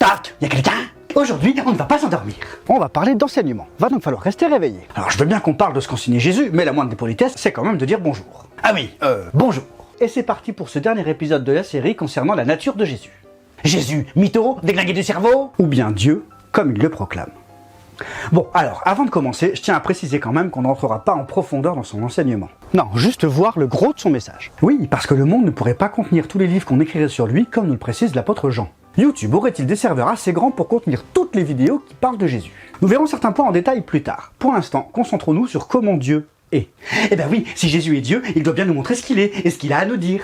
Toc, y a quelqu'un? Aujourd'hui, on ne va pas s'endormir. On va parler d'enseignement. Va donc falloir rester réveillé. Alors je veux bien qu'on parle de ce qu'enseignait Jésus, mais la moindre des politesses, c'est quand même de dire bonjour. Ah oui, bonjour. Et c'est parti pour ce dernier épisode de la série concernant la nature de Jésus. Jésus, mytho, déglingué du cerveau? Ou bien Dieu, comme il le proclame. Bon, alors, avant de commencer, je tiens à préciser quand même qu'on n'entrera pas en profondeur dans son enseignement. Non, juste voir le gros de son message. Oui, parce que le monde ne pourrait pas contenir tous les livres qu'on écrirait sur lui, comme nous le précise l'apôtre Jean. YouTube aurait-il des serveurs assez grands pour contenir toutes les vidéos qui parlent de Jésus? Nous verrons certains points en détail plus tard. Pour l'instant, concentrons-nous sur comment Dieu est. Eh ben oui, si Jésus est Dieu, il doit bien nous montrer ce qu'il est et ce qu'il a à nous dire.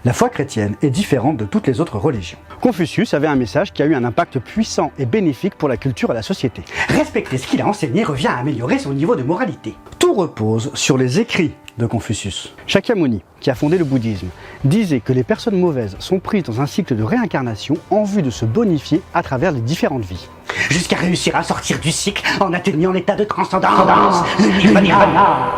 La foi chrétienne est différente de toutes les autres religions. Confucius avait un message qui a eu un impact puissant et bénéfique pour la culture et la société. Respecter ce qu'il a enseigné revient à améliorer son niveau de moralité. Tout repose sur les écrits de Confucius. Shakyamuni, qui a fondé le bouddhisme, disait que les personnes mauvaises sont prises dans un cycle de réincarnation en vue de se bonifier à travers les différentes vies. Jusqu'à réussir à sortir du cycle en atteignant l'état de transcendance, le nirvana.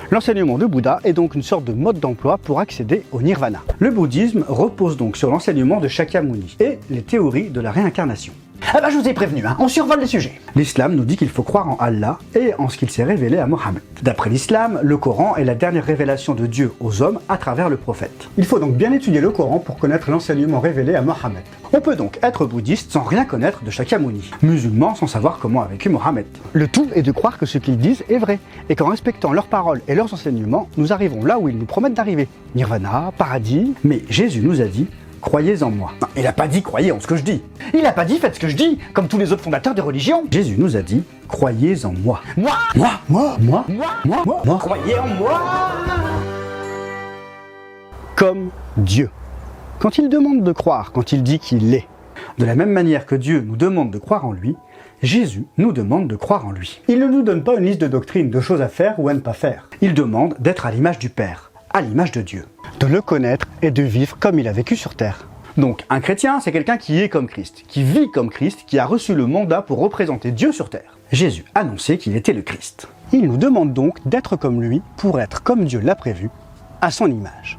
L'enseignement de Bouddha est donc une sorte de mode d'emploi pour accéder au nirvana. Le bouddhisme repose donc sur l'enseignement de Shakyamuni et les théories de la réincarnation. Ah bah je vous ai prévenu, on survole le sujet. L'islam nous dit qu'il faut croire en Allah et en ce qu'il s'est révélé à Mohammed. D'après l'islam, le Coran est la dernière révélation de Dieu aux hommes à travers le prophète. Il faut donc bien étudier le Coran pour connaître l'enseignement révélé à Mohammed. On peut donc être bouddhiste sans rien connaître de Shakyamuni, musulman sans savoir comment a vécu Mohammed. Le tout est de croire que ce qu'ils disent est vrai, et qu'en respectant leurs paroles et leurs enseignements, nous arriverons là où ils nous promettent d'arriver. Nirvana, paradis... Mais Jésus nous a dit: croyez en moi. Non, il a pas dit croyez en ce que je dis. Il a pas dit faites ce que je dis, comme tous les autres fondateurs des religions. Jésus nous a dit croyez en moi. Moi, croyez en moi. Comme Dieu. Quand il demande de croire, quand il dit qu'il est. De la même manière que Dieu nous demande de croire en lui, Jésus nous demande de croire en lui. Il ne nous donne pas une liste de doctrines, de choses à faire ou à ne pas faire. Il demande d'être à l'image du Père, à l'image de Dieu. De le connaître et de vivre comme il a vécu sur terre. Donc un chrétien, c'est quelqu'un qui est comme Christ, qui vit comme Christ, qui a reçu le mandat pour représenter Dieu sur terre. Jésus annonçait qu'il était le Christ. Il nous demande donc d'être comme lui pour être comme Dieu l'a prévu, à son image.